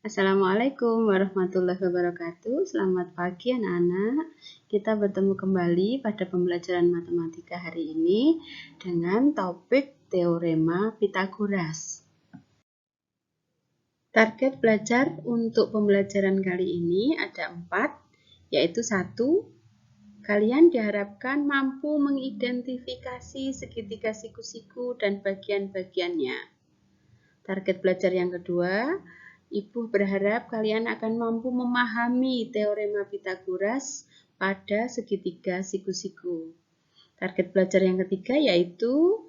Assalamualaikum warahmatullahi wabarakatuh. Selamat pagi anak-anak. Kita bertemu kembali pada pembelajaran matematika hari ini dengan topik teorema Pythagoras. Target belajar untuk pembelajaran kali ini ada 4, yaitu 1. Kalian diharapkan mampu mengidentifikasi segitiga siku-siku dan bagian-bagiannya. Target belajar yang kedua, Ibu berharap kalian akan mampu memahami teorema Pythagoras pada segitiga siku-siku. Target belajar yang ketiga yaitu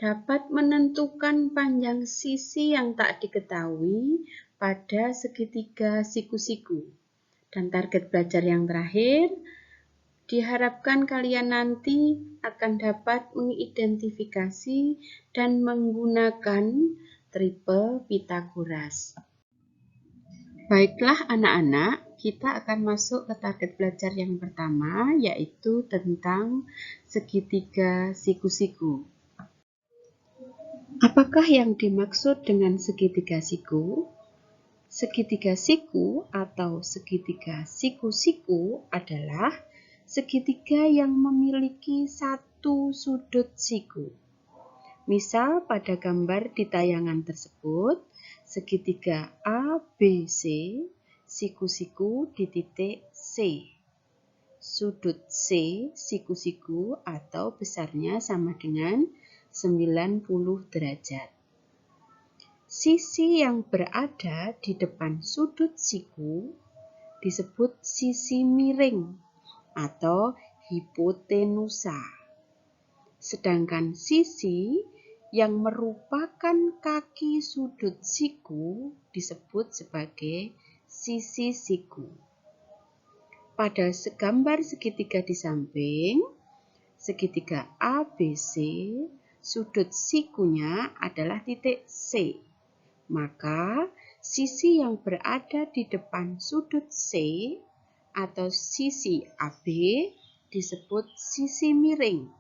dapat menentukan panjang sisi yang tak diketahui pada segitiga siku-siku. Dan target belajar yang terakhir, diharapkan kalian nanti akan dapat mengidentifikasi dan menggunakan triple Pythagoras. Baiklah anak-anak, kita akan masuk ke target belajar yang pertama, yaitu tentang segitiga siku-siku. Apakah yang dimaksud dengan segitiga siku? Segitiga siku atau segitiga siku-siku adalah segitiga yang memiliki satu sudut siku. Misal pada gambar di tayangan tersebut, segitiga ABC, siku-siku di titik C. Sudut C, siku-siku atau besarnya sama dengan 90 derajat. Sisi yang berada di depan sudut siku disebut sisi miring atau hipotenusa. Sedangkan sisi yang merupakan kaki sudut siku disebut sebagai sisi siku. Pada gambar segitiga di samping, segitiga ABC, sudut sikunya adalah titik C. Maka sisi yang berada di depan sudut C atau sisi AB disebut sisi miring.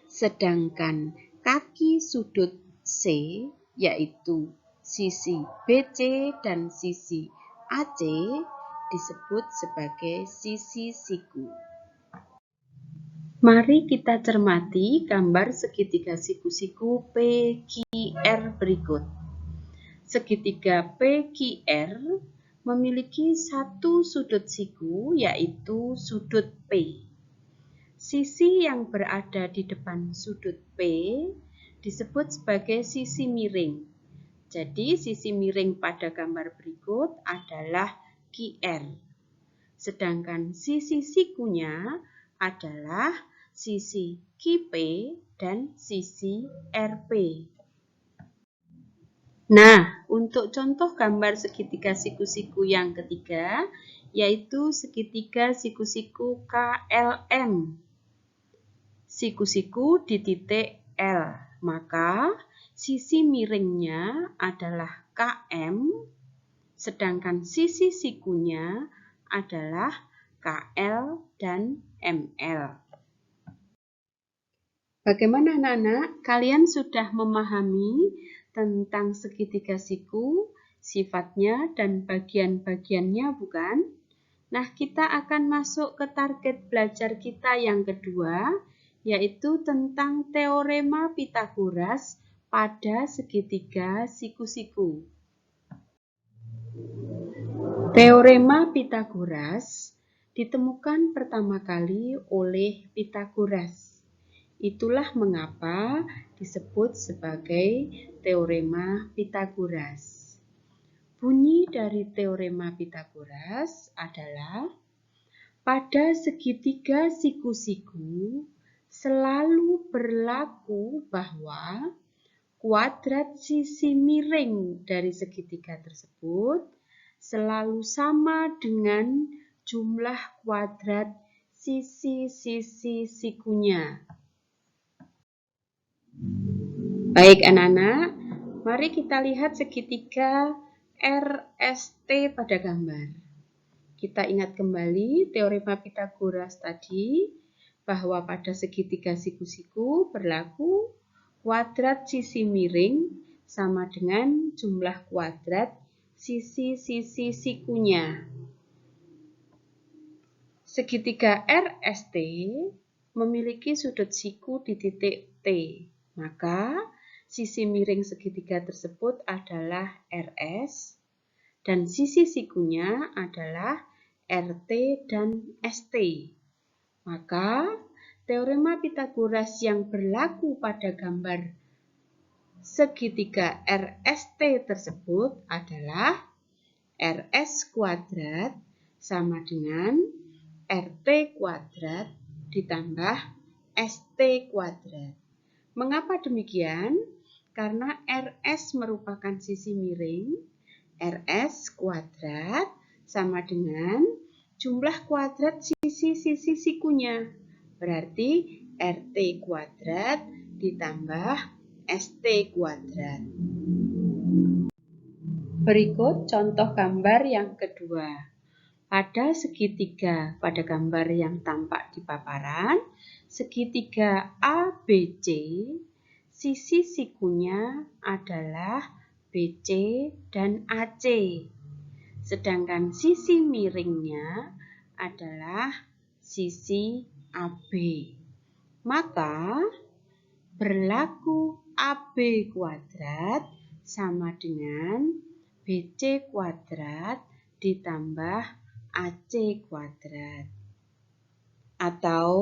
Sedangkan kaki sudut C, yaitu sisi BC dan sisi AC, disebut sebagai sisi siku. Mari kita cermati gambar segitiga siku-siku PQR berikut. Segitiga PQR memiliki satu sudut siku, yaitu sudut P. Sisi yang berada di depan sudut P disebut sebagai sisi miring. Jadi sisi miring pada gambar berikut adalah QR. Sedangkan sisi sikunya adalah sisi QP dan sisi RP. Nah, untuk contoh gambar segitiga siku-siku yang ketiga, yaitu segitiga siku-siku KLM. Siku-siku di titik L, maka sisi miringnya adalah KM, sedangkan sisi sikunya adalah KL dan ML. Bagaimana anak-anak? Kalian sudah memahami tentang segitiga siku, sifatnya dan bagian-bagiannya, bukan? Nah, kita akan masuk ke target belajar kita yang kedua, yaitu tentang teorema Pythagoras pada segitiga siku-siku. Teorema Pythagoras ditemukan pertama kali oleh Pythagoras. Itulah mengapa disebut sebagai teorema Pythagoras. Bunyi dari teorema Pythagoras adalah pada segitiga siku-siku selalu berlaku bahwa kuadrat sisi miring dari segitiga tersebut selalu sama dengan jumlah kuadrat sisi-sisi sikunya. Baik anak-anak, mari kita lihat segitiga RST pada gambar. Kita ingat kembali teorema Pythagoras tadi, bahwa pada segitiga siku-siku berlaku kuadrat sisi miring sama dengan jumlah kuadrat sisi-sisi sikunya. Segitiga RST memiliki sudut siku di titik T, maka sisi miring segitiga tersebut adalah RS dan sisi sikunya adalah RT dan ST. Maka teorema Pythagoras yang berlaku pada gambar segitiga RST tersebut adalah RS kuadrat sama dengan RT kuadrat ditambah ST kuadrat. Mengapa demikian? Karena RS merupakan sisi miring, RS kuadrat sama dengan jumlah kuadrat sisi-sisi sikunya. Berarti RT kuadrat ditambah ST kuadrat. Berikut contoh gambar yang kedua. Pada segitiga pada gambar yang tampak di paparan, segitiga ABC, sisi sikunya adalah BC dan AC. Sedangkan sisi miringnya adalah sisi AB. Maka berlaku AB kuadrat sama dengan BC kuadrat ditambah AC kuadrat. Atau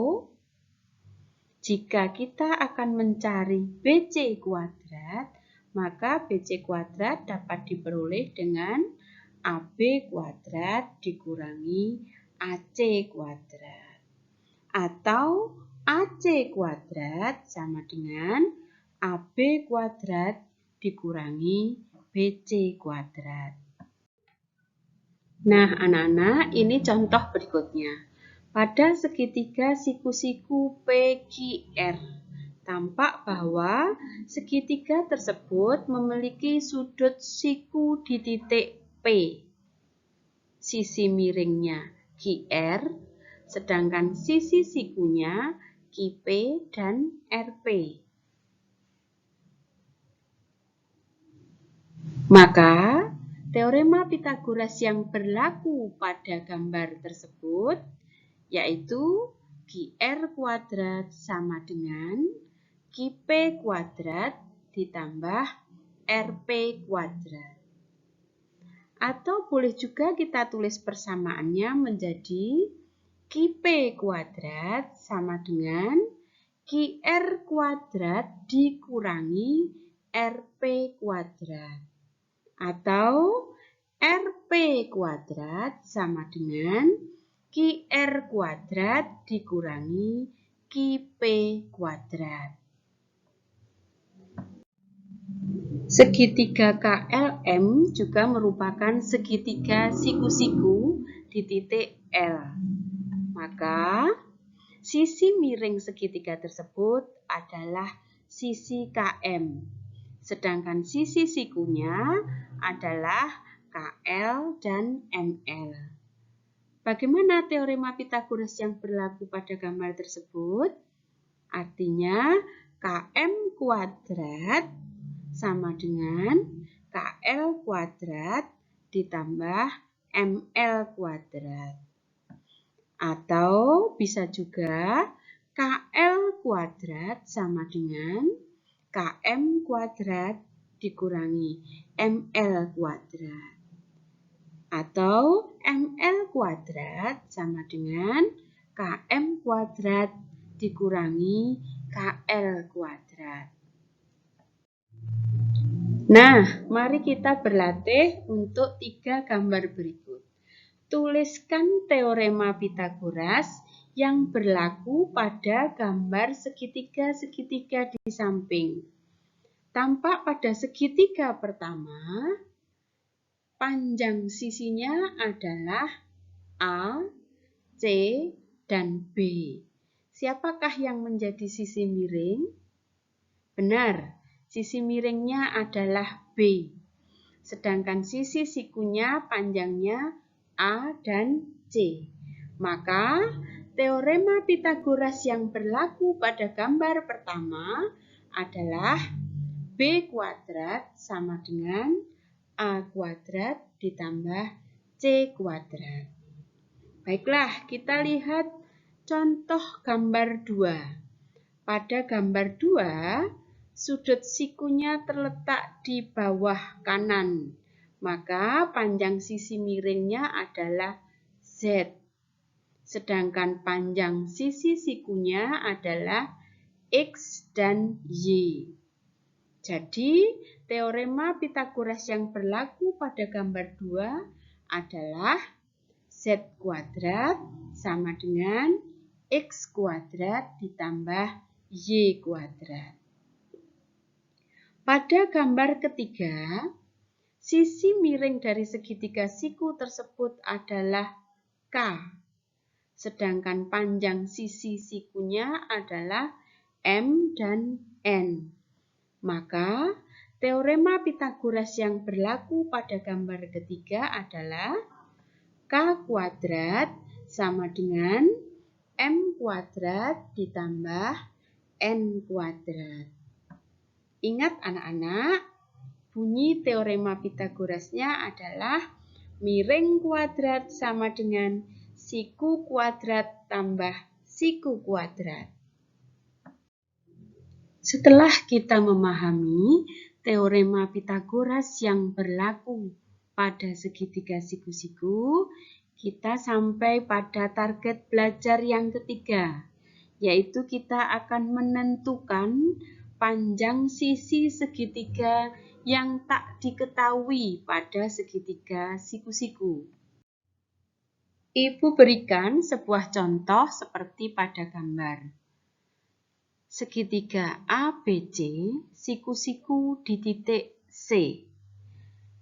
jika kita akan mencari BC kuadrat, maka BC kuadrat dapat diperoleh dengan AB kuadrat dikurangi AC kuadrat. Atau AC kuadrat sama dengan AB kuadrat dikurangi BC kuadrat. Nah, anak-anak, ini contoh berikutnya. Pada segitiga siku-siku PQR, tampak bahwa segitiga tersebut memiliki sudut siku di titik P. Sisi miringnya QR, sedangkan sisi sikunya QP dan RP. Maka teorema Pythagoras yang berlaku pada gambar tersebut yaitu QR kuadrat sama dengan QP kuadrat ditambah RP kuadrat. Atau boleh juga kita tulis persamaannya menjadi QP kuadrat sama dengan QR kuadrat dikurangi RP kuadrat. Atau RP kuadrat sama dengan QR kuadrat dikurangi QP kuadrat. Segitiga KLM juga merupakan segitiga siku-siku di titik L. Maka sisi miring segitiga tersebut adalah sisi KM. Sedangkan sisi sikunya adalah KL dan ML. Bagaimana teorema Pythagoras yang berlaku pada gambar tersebut? Artinya KM kuadrat sama dengan KL kuadrat ditambah ML kuadrat. Atau bisa juga KL kuadrat sama dengan KM kuadrat dikurangi ML kuadrat. Atau ML kuadrat sama dengan KM kuadrat dikurangi KL kuadrat. Nah, mari kita berlatih untuk 3 gambar berikut. Tuliskan teorema Pythagoras yang berlaku pada gambar segitiga-segitiga di samping. Tampak pada segitiga pertama, panjang sisinya adalah A, C, dan B. Siapakah yang menjadi sisi miring? Benar, sisi miringnya adalah B. Sedangkan sisi sikunya panjangnya A dan C. Maka teorema Pythagoras yang berlaku pada gambar pertama adalah B kuadrat sama dengan A kuadrat ditambah C kuadrat. Baiklah, kita lihat contoh gambar 2. Pada gambar 2, sudut sikunya terletak di bawah kanan. Maka panjang sisi miringnya adalah Z. Sedangkan panjang sisi sikunya adalah X dan Y. Jadi, teorema Pythagoras yang berlaku pada gambar 2 adalah Z kuadrat sama dengan X kuadrat ditambah Y kuadrat. Pada gambar ketiga, sisi miring dari segitiga siku tersebut adalah K. Sedangkan panjang sisi sikunya adalah M dan N. Maka, teorema Pythagoras yang berlaku pada gambar ketiga adalah K kuadrat sama dengan M kuadrat ditambah N kuadrat. Ingat anak-anak, bunyi teorema Pythagorasnya adalah miring kuadrat sama dengan siku kuadrat tambah siku kuadrat. Setelah kita memahami teorema Pythagoras yang berlaku pada segitiga siku-siku, kita sampai pada target belajar yang ketiga, yaitu kita akan menentukan panjang sisi segitiga yang tak diketahui pada segitiga siku-siku. Ibu berikan sebuah contoh seperti pada gambar. Segitiga ABC, siku-siku di titik C.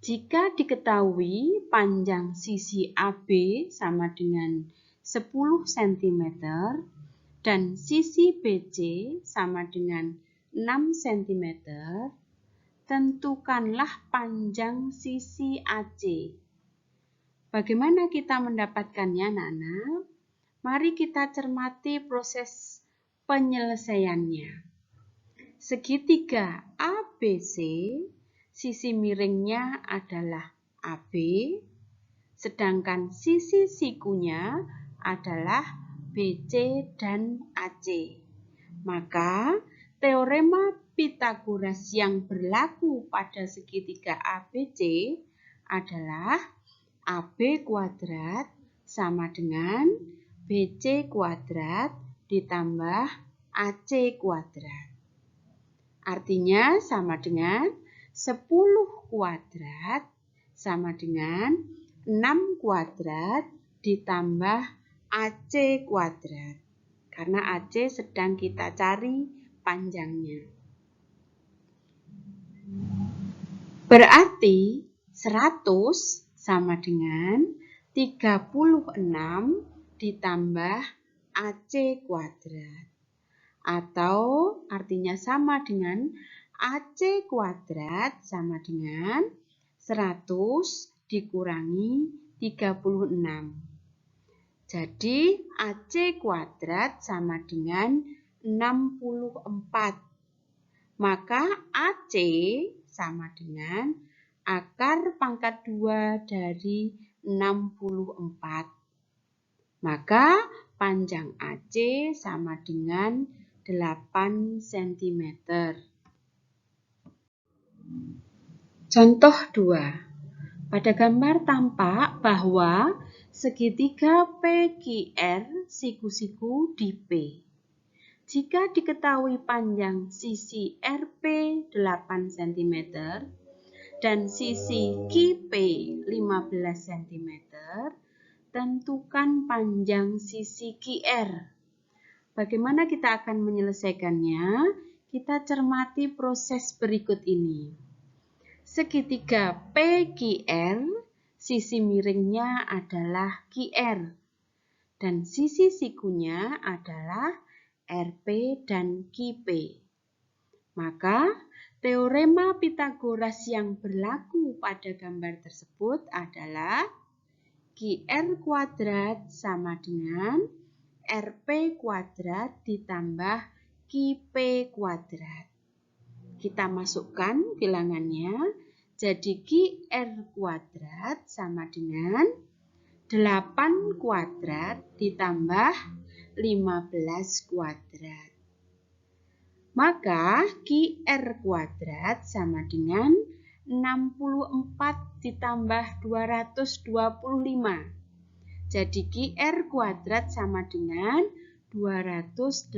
Jika diketahui panjang sisi AB sama dengan 10 cm dan sisi BC sama dengan 6 cm, tentukanlah panjang sisi AC. Bagaimana kita mendapatkannya, anak-anak? Mari kita cermati proses penyelesaiannya. Segitiga ABC, sisi miringnya adalah AB, sedangkan sisi sikunya adalah BC dan AC. Maka, teorema Pythagoras yang berlaku pada segitiga ABC adalah AB kuadrat sama dengan BC kuadrat ditambah AC kuadrat. Artinya sama dengan 10 kuadrat sama dengan 6 kuadrat ditambah AC kuadrat. Karena AC sedang kita cari panjangnya. Berarti 100 sama dengan 36 ditambah AC kuadrat. Atau artinya sama dengan AC kuadrat sama dengan 100 dikurangi 36. Jadi AC kuadrat sama dengan 64. Maka AC sama dengan akar pangkat 2 dari 64. Maka panjang AC sama dengan 8 cm. Contoh 2. Pada gambar tampak bahwa segitiga PQR siku-siku di P. Jika diketahui panjang sisi RP 8 cm dan sisi QP 15 cm, tentukan panjang sisi QR. Bagaimana kita akan menyelesaikannya? Kita cermati proses berikut ini. Segitiga PQR, sisi miringnya adalah QR dan sisi sikunya adalah RP dan QP. Maka, teorema Pythagoras yang berlaku pada gambar tersebut adalah QR kuadrat sama dengan RP kuadrat ditambah QP kuadrat. Kita masukkan bilangannya, jadi kuadrat sama dengan 8 kuadrat ditambah 15 kuadrat. Maka QR kuadrat sama dengan 64 ditambah 225. Jadi QR kuadrat sama dengan 289.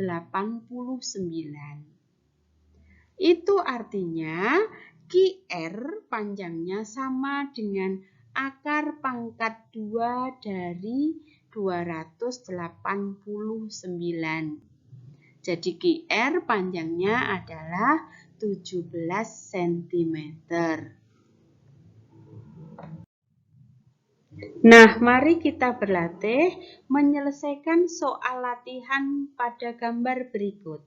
Itu artinya QR panjangnya sama dengan akar pangkat 2 dari 289. Jadi QR panjangnya adalah 17 cm. Nah, mari kita berlatih menyelesaikan soal latihan pada gambar berikut.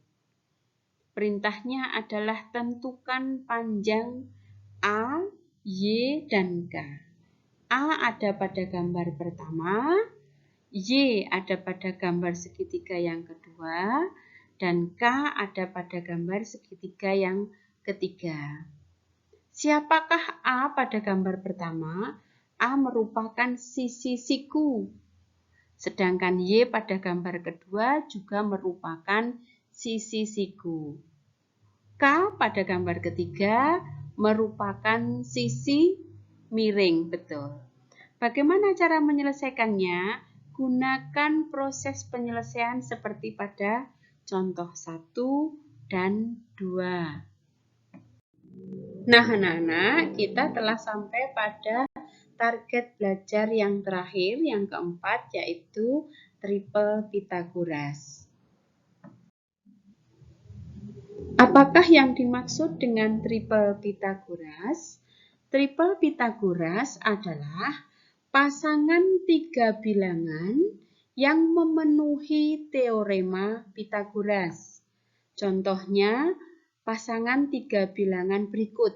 Perintahnya adalah tentukan panjang A, Y, dan K. A ada pada gambar pertama, Y ada pada gambar segitiga yang kedua, dan K ada pada gambar segitiga yang ketiga. Siapakah A pada gambar pertama? A merupakan sisi siku. Sedangkan Y pada gambar kedua juga merupakan sisi siku. K pada gambar ketiga merupakan sisi miring, betul. Bagaimana cara menyelesaikannya? Gunakan proses penyelesaian seperti pada contoh 1 dan 2. Nah, anak-anak, kita telah sampai pada target belajar yang terakhir, yang keempat, yaitu triple Pythagoras. Apakah yang dimaksud dengan triple Pythagoras? Triple Pythagoras adalah pasangan 3 bilangan yang memenuhi teorema Pythagoras. Contohnya, pasangan 3 bilangan berikut,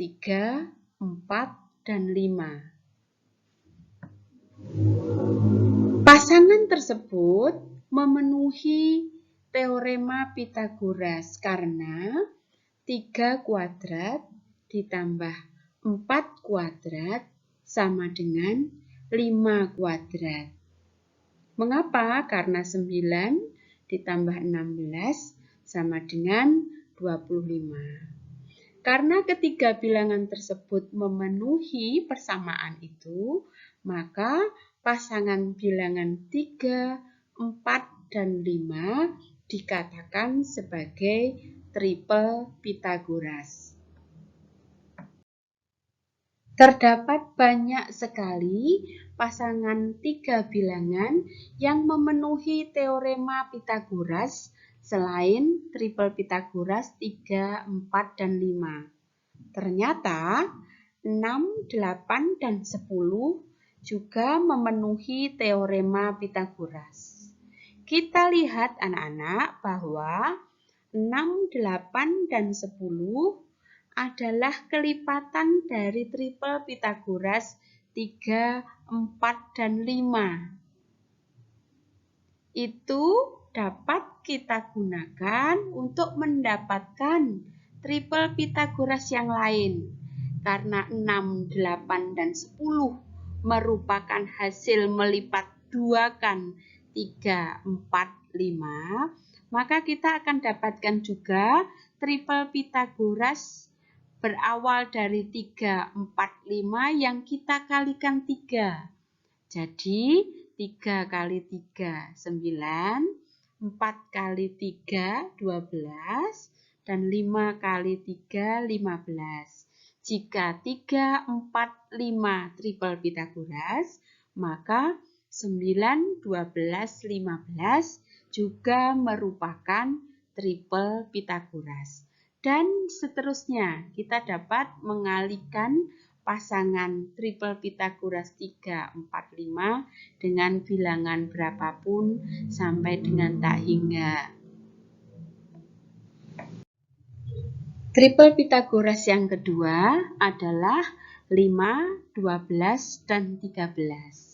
3, 4, dan 5. Pasangan tersebut memenuhi teorema Pythagoras karena 3 kuadrat ditambah 4 kuadrat sama dengan 5 kuadrat. Mengapa? Karena 9 ditambah 16 sama dengan 25. Karena ketiga bilangan tersebut memenuhi persamaan itu, maka pasangan bilangan 3, 4, dan 5 dikatakan sebagai triple Pythagoras. Terdapat banyak sekali pasangan 3 bilangan yang memenuhi teorema Pythagoras selain triple Pythagoras 3, 4, dan 5. Ternyata 6, 8, dan 10 juga memenuhi teorema Pythagoras. Kita lihat anak-anak bahwa 6, 8, dan 10 adalah kelipatan dari triple Pythagoras 3, 4, dan 5. Itu dapat kita gunakan untuk mendapatkan triple Pythagoras yang lain. Karena 6, 8, dan 10 merupakan hasil melipat duakan 3, 4, 5, maka kita akan dapatkan juga triple Pythagoras berawal dari 3, 4, 5 yang kita kalikan 3. Jadi 3 kali 3, 9, 4 kali 3, 12, dan 5 kali 3, 15. Jika 3, 4, 5 triple Pythagoras, maka 9, 12, 15 juga merupakan triple Pythagoras. Dan seterusnya, kita dapat mengalihkan pasangan triple Pythagoras 3, 4, 5 dengan bilangan berapapun sampai dengan tak hingga. Triple Pythagoras yang kedua adalah 5, 12, dan 13.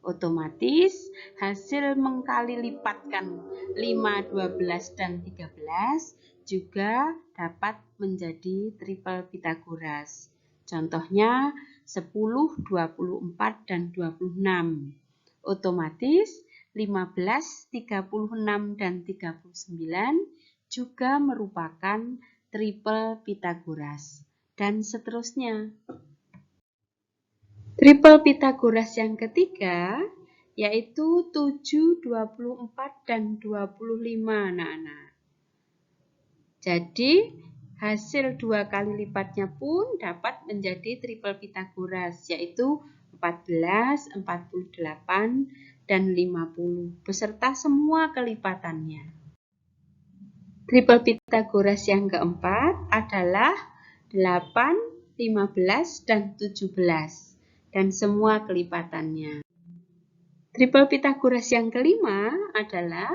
Otomatis hasil mengkali lipatkan 5, 12, dan 13 juga dapat menjadi triple Pythagoras. Contohnya 10, 24, dan 26. Otomatis 15, 36, dan 39 juga merupakan triple Pythagoras. Dan seterusnya. Triple Pythagoras yang ketiga yaitu 7, 24, dan 25 anak-anak. Jadi hasil 2 kali lipatnya pun dapat menjadi triple Pythagoras, yaitu 14, 48, dan 50 beserta semua kelipatannya. Triple Pythagoras yang keempat adalah 8, 15, dan 17 dan semua kelipatannya. Triple Pythagoras yang kelima adalah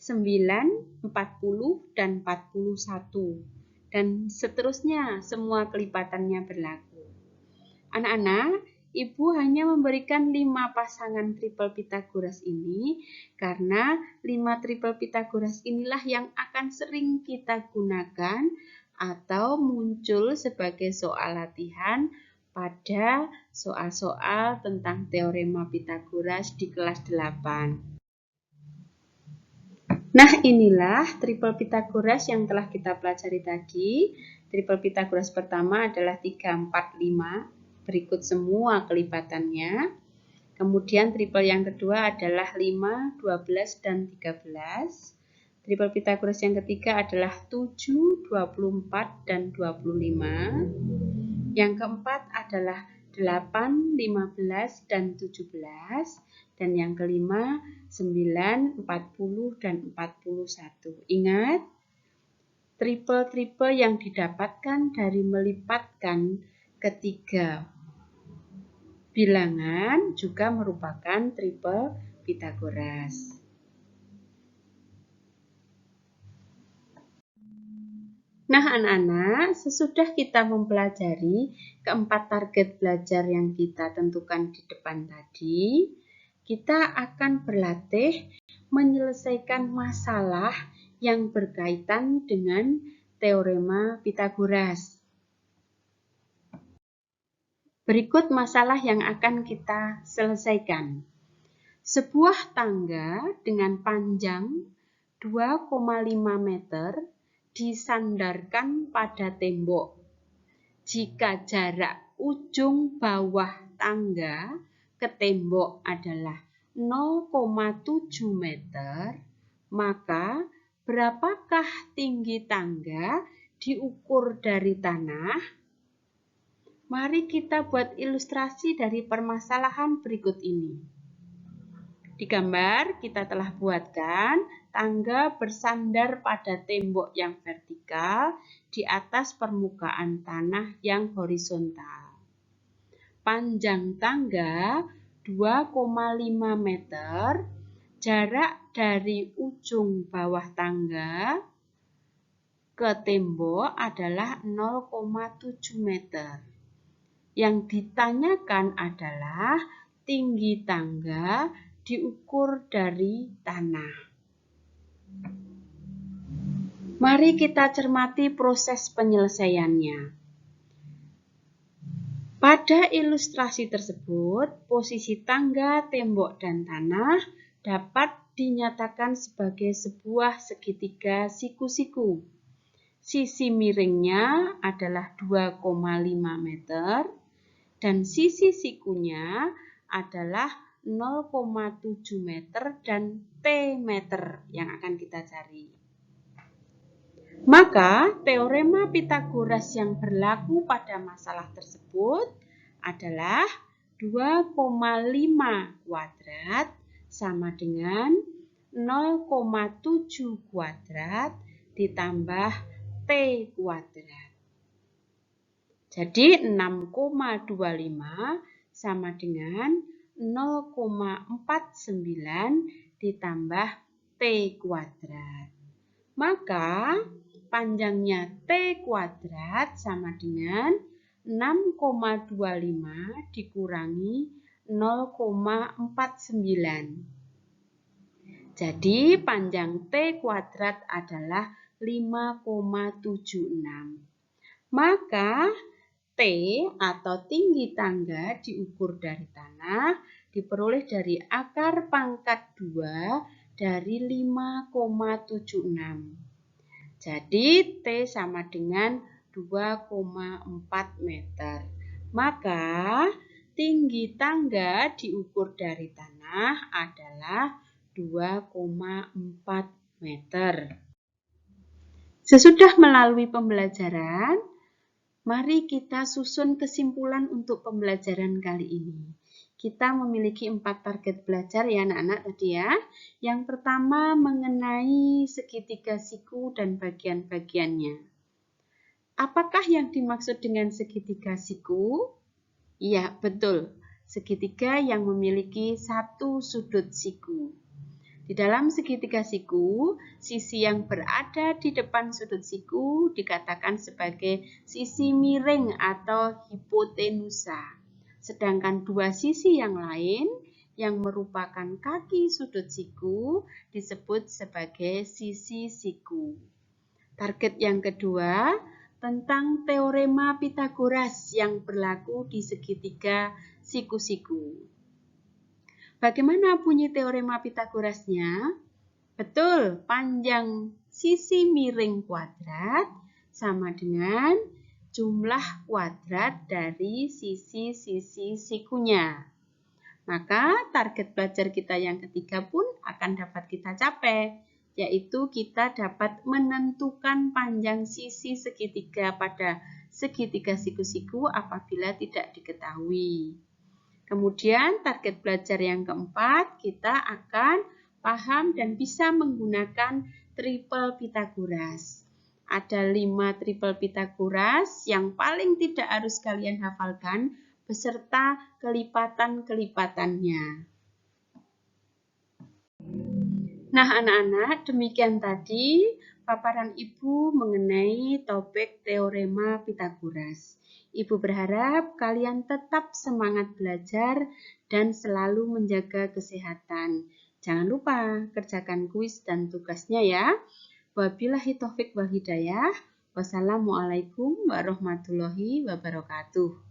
9, 40, dan 41. Dan seterusnya semua kelipatannya berlaku. Anak-anak, Ibu hanya memberikan 5 pasangan triple Pythagoras ini karena 5 triple Pythagoras inilah yang akan sering kita gunakan atau muncul sebagai soal latihan pada soal-soal tentang teorema Pythagoras di kelas 8. Nah, inilah triple Pythagoras yang telah kita pelajari tadi. Triple Pythagoras pertama adalah 3, 4, 5. Berikut semua kelipatannya. Kemudian triple yang kedua adalah 5, 12, dan 13. Triple Pythagoras yang ketiga adalah 7, 24, dan 25. Yang keempat adalah 8, 15, dan 17. Dan yang kelima 9, 40, dan 41. Ingat, triple-triple yang didapatkan dari melipatkan ketiga bilangan juga merupakan triple Pythagoras. Nah, anak-anak, sesudah kita mempelajari keempat target belajar yang kita tentukan di depan tadi, kita akan berlatih menyelesaikan masalah yang berkaitan dengan teorema Pythagoras. Berikut masalah yang akan kita selesaikan. Sebuah tangga dengan panjang 2,5 meter disandarkan pada tembok. Jika jarak ujung bawah tangga ke tembok adalah 0,7 meter, maka berapakah tinggi tangga diukur dari tanah? Mari kita buat ilustrasi dari permasalahan berikut ini. Di gambar kita telah buatkan tangga bersandar pada tembok yang vertikal di atas permukaan tanah yang horizontal. Panjang tangga 2,5 meter, jarak dari ujung bawah tangga ke tembok adalah 0,7 meter. Yang ditanyakan adalah tinggi tangga diukur dari tanah. Mari kita cermati proses penyelesaiannya. Pada ilustrasi tersebut, posisi tangga, tembok, dan tanah dapat dinyatakan sebagai sebuah segitiga siku-siku. Sisi miringnya adalah 2,5 meter dan sisi sikunya adalah 0,7 meter dan T meter yang akan kita cari. Maka teorema Pythagoras yang berlaku pada masalah tersebut adalah 2,5 kuadrat sama dengan 0,7 kuadrat ditambah T kuadrat. Jadi 6,25 sama dengan 0,49 ditambah T kuadrat. Maka panjangnya T kuadrat sama dengan 6,25 dikurangi 0,49. Jadi panjang T kuadrat adalah 5,76. Maka T atau tinggi tangga diukur dari tanah diperoleh dari akar pangkat 2 dari 5,76. Jadi T sama dengan 2,4 meter. Maka tinggi tangga diukur dari tanah adalah 2,4 meter. Sesudah melalui pembelajaran, mari kita susun kesimpulan untuk pembelajaran kali ini. Kita memiliki 4 target belajar ya anak-anak tadi ya. Yang pertama mengenai segitiga siku dan bagian-bagiannya. Apakah yang dimaksud dengan segitiga siku? Iya, betul. Segitiga yang memiliki satu sudut siku. Di dalam segitiga siku, sisi yang berada di depan sudut siku dikatakan sebagai sisi miring atau hipotenusa. Sedangkan dua sisi yang lain yang merupakan kaki sudut siku disebut sebagai sisi siku. Target yang kedua, tentang teorema Pythagoras yang berlaku di segitiga siku-siku. Bagaimana bunyi teorema Pythagorasnya? Betul, panjang sisi miring kuadrat sama dengan jumlah kuadrat dari sisi-sisi sikunya. Maka target belajar kita yang ketiga pun akan dapat kita capai, yaitu kita dapat menentukan panjang sisi segitiga pada segitiga siku-siku apabila tidak diketahui. Kemudian target belajar yang keempat, kita akan paham dan bisa menggunakan triple Pythagoras. Ada 5 triple Pythagoras yang paling tidak harus kalian hafalkan beserta kelipatan-kelipatannya. Nah anak-anak, demikian tadi paparan Ibu mengenai topik teorema Pythagoras. Ibu berharap kalian tetap semangat belajar dan selalu menjaga kesehatan. Jangan lupa kerjakan kuis dan tugasnya ya. Wabillahi taufik wal hidayah. Wassalamualaikum warahmatullahi wabarakatuh.